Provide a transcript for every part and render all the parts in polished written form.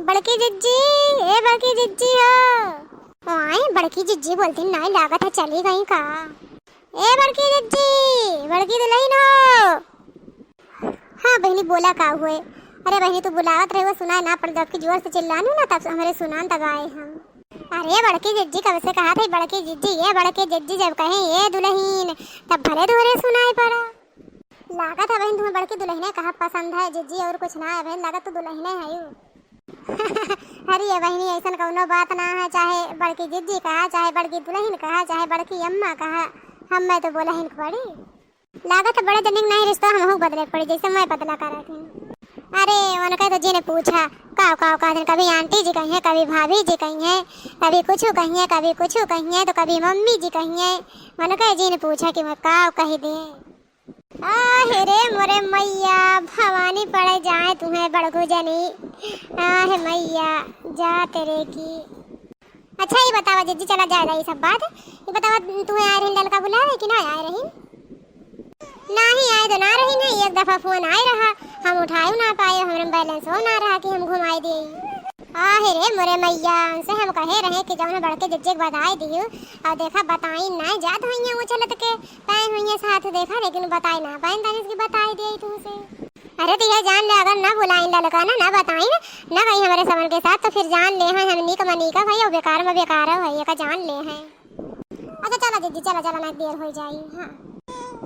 बड़की जिज्जी, ए बड़की जिज्जी हो। आए बड़की जिज्जी बोलती नहीं, लागत है चली गई का। ए बड़की जिज्जी, बड़की दुल्हन हो। हाँ बहनी बोला का हुए। अरे बहनी तू बुलावत रहे वो सुना ना, पर जबकि जोर से चिल्लानू ना तब हमारे सुनान तब आए हम। अरे बड़की जिज्जी कब से कहा था बड़की जिज्जी, ये बड़की जिज्जी जब कहे ये दुल्हन तब भले दोहरे सुनाई पड़ा। लागत है बहन तुम्हें बड़की दुल्हने कहा पसंद है जिज्जी, और कुछ ना है बहन, लागत तो दुल्हने है यू। अरे ये बहनी ऐसा कौनो बात ना है, चाहे बड़की जिज्जी कहा, चाहे बड़की दुल्हन कहा, चाहे बड़की अम्मा कहा, हम मैं तो बोला हिन पड़ी। लागत है बड़े जनिक नहीं रिश्ता हम बदले पड़ी जैसे मैं बदला करा थी। अरे उनका तो जी ने पूछा काव काव का दिन, कभी आंटी जी कही है, कभी भाभी जी कही है, कभी कुछ कही है, कभी कुछ कही है, तो कभी मम्मी जी कही है। उनका जी ने पूछा कि मैं काव कही दे। रे मोरे मैया भवानी पड़े जाए तुम्हें बड़गू जनी। आहे मैया जा तेरे की। अच्छा ये बतावा जिज्जी चला जाए रही सब बात, ये बतावा तुम्हें आए रही लड़का बुलाए कि ना आए रही? नहीं आए तो ना रही नहीं, एक दफा फोन आए रहा हम उठाए ना पाए, हमारे बैलेंस हो ना रहा कि हम घुमाई दिए। आहे रे मोरे मैया से हम कहे रहे कि जब बड़के जिज्जे बधाई दी और देखा बताई ना जात हुई वो चलत के पैन हुई साथ देखा, लेकिन बताई ना पैन तनिस की बताई दी तुमसे। अरे तो यह जान ले अगर ना बुलाई लड़का ना बताई ना कहीं हमारे समन के साथ, तो फिर जान ले हैं हम नीक मनी का भाई और बेकार में बेकार है भैया का जान ले हैं। अच्छा चला जिज्जी चला चला ना देर हो जाई। हाँ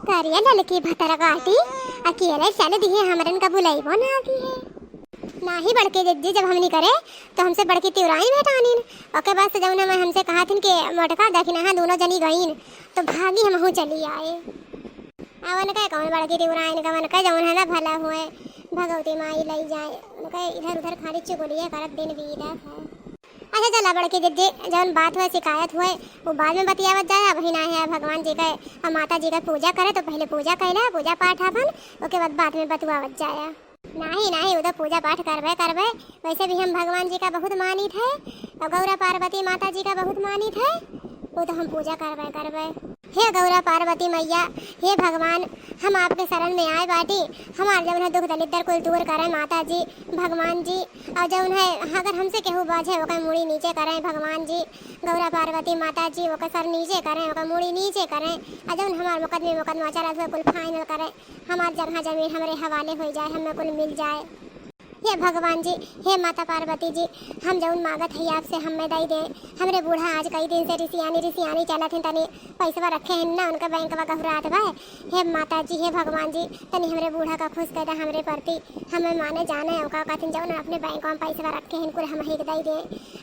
करिए लड़की भतर गाटी अकेले चल दिए हमरन का बुलाई वो ना आती है ना ही बड़के जिज्जी जब हमनी करे तो हमसे बड़की तिवराई भेटानी ओके बाद से जब मैं हमसे कहा थी कि मोटका देखना है दोनों जनी गईन तो भागी हम चली आए। अवन कहे कौन बड़की तिवराई का मन कहे जौन है ना भला हुए भगवती माई लई जाए, उनका इधर उधर खाली चुगलिए करत दिन बीतत है। अच्छा चला बड़की जिज्जी जौन बात हुए शिकायत हुए वो बाद में बतियावत जाए। वही ना है भगवान जी का और माता जी का पूजा करे तो पहले पूजा कैला पूजा पाठ अपन ओके बाद में बतुआवत जाया। नहीं नहीं उधर पूजा पाठ करवे वैसे भी हम भगवान जी का बहुत मानित है और गौरा पार्वती माता जी का बहुत मानित है, वो तो हम पूजा करवे। हे गौरा पार्वती मैया, हे भगवान हम आपके शरण में आए बाटी, हमारे जब है दुख दलिद्र कुल दूर करें माता जी भगवान जी, और जब है अगर हमसे केहू बाझे वो मुड़ी नीचे करें भगवान जी गौरा पार्वती माता जी, वो सर नीचे करें वो मुड़ी नीचे करें, और जब हमारे मुकदमा चला कुल फाइनल करें, हमारे जगह जमीन हमारे हवाले हो जाए, हमें कुल मिल जाए। हे भगवान जी हे माता पार्वती जी हम जौन मांगत है आपसे हमें दई दे। हमरे बूढ़ा आज कई दिन से रिसियानी चलत हैं, तनी पैसा रखे हैं ना उनका बैंक में घबराहट बा। हे माता जी हे भगवान जी तनी हमरे बूढ़ा का खुश कर दे हमरे प्रति, हमें माने जाने औका कहते जौन अपने बैंक में पैसा रखे हैं कुल हम ही दई दे।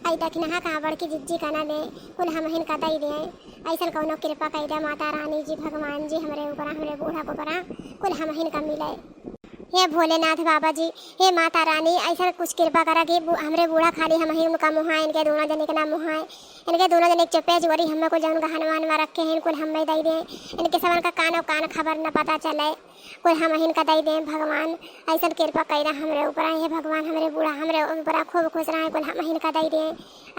आई दखना कहाँ बड़की जिज्जी का ना दे कुल हम ही का दई दे। ऐसा कौनो कृपा कर दे माता रानी जी भगवान जी हमरे ऊपर हमरे बूढ़ा को ऊपर कुल हम ही का मिले। हे भोलेनाथ बाबा जी हे माता रानी ऐसा कुछ कृपा करा कि हमरे बूढ़ा खाली हम ही उनका मुहा इनके दोनों जने के नाम मुहा इनके दोनों जने चुपे जोरी हमें को जौन गहनवान में रखे हैं कुल हमें दई दें, इनके सबन का कान खबर न पता चले कुल हम ही का दई दें। भगवान ऐसा कृपा कर हमरे ऊपर हे भगवान हमरे बूढ़ा हमरे ऊपर खूब खुश रहे कुल हम ही का दई दें,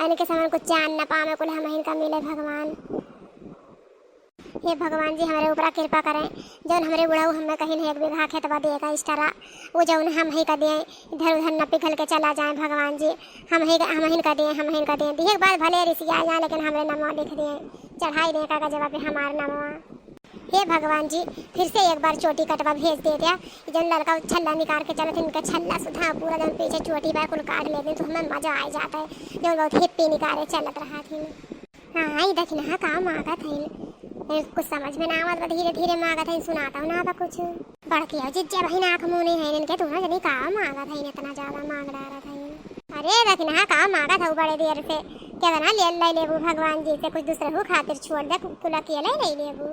इनके सबन को चांद न पावे कुल हम ही का मिले। भगवान हे भगवान जी हमारे ऊपर कृपा करें, जौन हमारे बुढ़ाऊ हमें कहीं नहीं एक बीघा खेतवा देगा इस तरह वो जौन हम ही का दें इधर उधर न पिघल के चला जाए। भगवान जी हम ही का दें दिए बाद भले रिसिया जाए लेकिन हमारे नमवा लिख दिए चढ़ाई दे का जवाब पे हमारा नमवा। हे भगवान जी फिर से एक बार चोटी कटवा भेज दे दिया, जब लड़का छल्ला निकाल के चलते इनका छल्ला सुधा पूरा जब पीछे चोटी पर कुल काट लेते तो हमें मजा आ जाता है, जब बहुत हिप्पी निकाले चलत रहा थी। हाँ दखना काम आगा थी कुछ समझ में ना आवत धीरे धीरे मांगत है सुनाता हूँ ना कुछ बड़की हो जिज्जा भाई नाक मुँह नहीं है इनके तुम्हें जनी काम मांगत है इतना ज्यादा मांग डाला था। अरे रखना काम मांगत है बड़े देर से क्या बना ले लेबू भगवान जी से कुछ दूसरे को खातिर छोड़ दे कुल अकेले नहीं लेबू।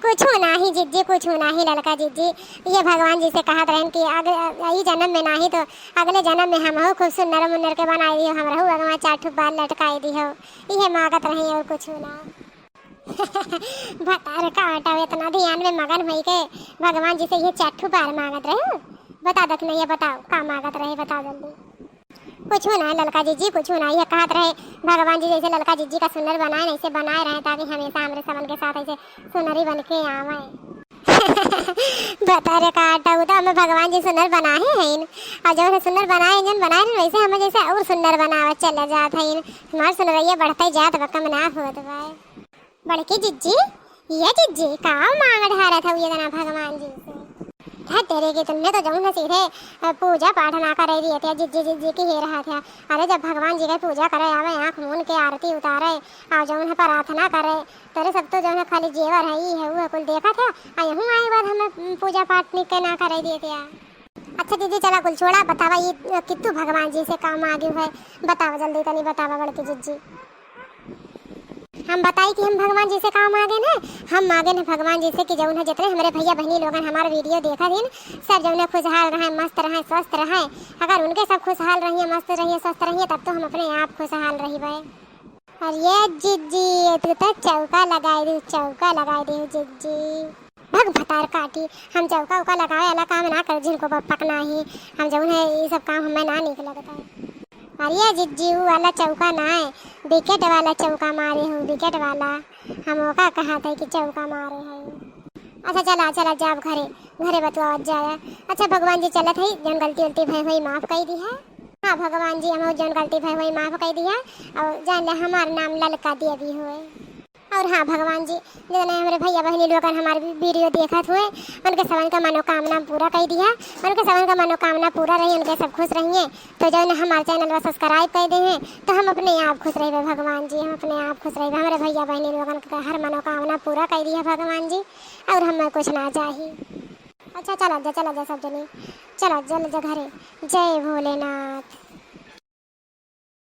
कुछ होना ही जिज्जी कुछ होना ही लड़का जिज्जी ये भगवान जी से कहा रहें कि अगले जन्म में नहीं तो अगले जन्म में हम हो खूब सुंदर मुन्नर के बनाई दी हो हम रहू अगवा 4 बाल लटकाई दी हो ये मांगत रही और कुछ होना। भतार का आटा इतना ध्यान में मगन हुई के भगवान जी से ये 4 बार मांगत रहे बता दख नहीं ये बताओ का मांगत रहे बताओ जल्दी। कुछ होना है लड़का जिज्जी कुछ होना ये कहत रहे भगवान जी जैसे लड़का जिज्जी का सुंदर बनाए ऐसे बनाए रहे ताकि हमेशा हमारे सबन के साथ ऐसे सुंदरी बन के आवे। बता रे काटा तो हमें भगवान जी सुंदर बनाए हैं और जो है सुंदर बनाए जन बनाए वैसे हमें जैसे और सुंदर बनावा चला जाता है हमारा सुंदरैया बढ़ता ही जात बक्का मना होत बा। बड़की जिज्जी ये जिज्जी का मांग ढारा था ये जना भगवान जी से था तेरे की तुमने तो जाऊँ सीधे पूजा पाठ ना कर दिए थे जिज्जी जिज्जी की ही रहा था। अरे जब भगवान जी की पूजा करे आवे आँख मून के आरती उतारे और जो है प्रार्थना करे तेरे सब तो जो है खाली जेवर है ही है वो कुल देखा था और यहाँ आए बाद हमें पूजा पाठ निके ना कर दिए थे। अच्छा दीदी चला कुल छोड़ा बतावा ये कितु भगवान जी से काम आगे है बतावा जल्दी तनी बतावा बड़की जिज्जी। हम बताई कि हम भगवान जी से काम आगे ना हम मांगे ना भगवान जी से कि जौन है जितने हमारे भैया बहनी लोग हमारा वीडियो देखा दिन सब जौन है खुशहाल रहे मस्त रहे स्वस्थ रहे। अगर उनके सब खुशहाल रहिए मस्त रहिए स्वस्थ रहिए तब तो हम अपने आप खुशहाल रही भाई। और ये जिज्जी तू तो चौका लगाई दी चौका लगाई दी जिज्जी भग भतार काटी हम चौका उका लगावे वाला काम ना कर जिनको पकना ही हम जौन है ये सब काम हमें ना निक लगता है। अरे जिज्जी वाला चौका ना है विकेट वाला चौका मारे हूँ विकेट वाला हम ओका कहा था कि चौका मारे हैं। अच्छा चला चला जाब घरे घरे बतवा जाया। अच्छा भगवान जी चलत है जन गलती उल्टी भई हुई माफ़ कर दी है। हाँ भगवान जी हम जन गलती भई हुई माफ़ कर दी है और जान ले हमारा नाम ललका दिया भी हुए। और हाँ भगवान जी जितने हमारे भैया बहनी लोग हमारे वीडियो देखत हुए उनके सबन का मनोकामना पूरा कर दिया उनके सबन का मनोकामना पूरा रही उनके सब खुश रहिए। तो जो है हमारे चैनल को सब्सक्राइब कर दे हैं तो हम अपने आप खुश रहे भगवान जी हम अपने आप खुश रहे हमारे भैया बहनी लोगन का हर मनोकामना पूरा कर दिया भगवान जी और हमें कुछ ना चाहिए। अच्छा चला जा सब जने चला जल जा घरे। जय भोलेनाथ।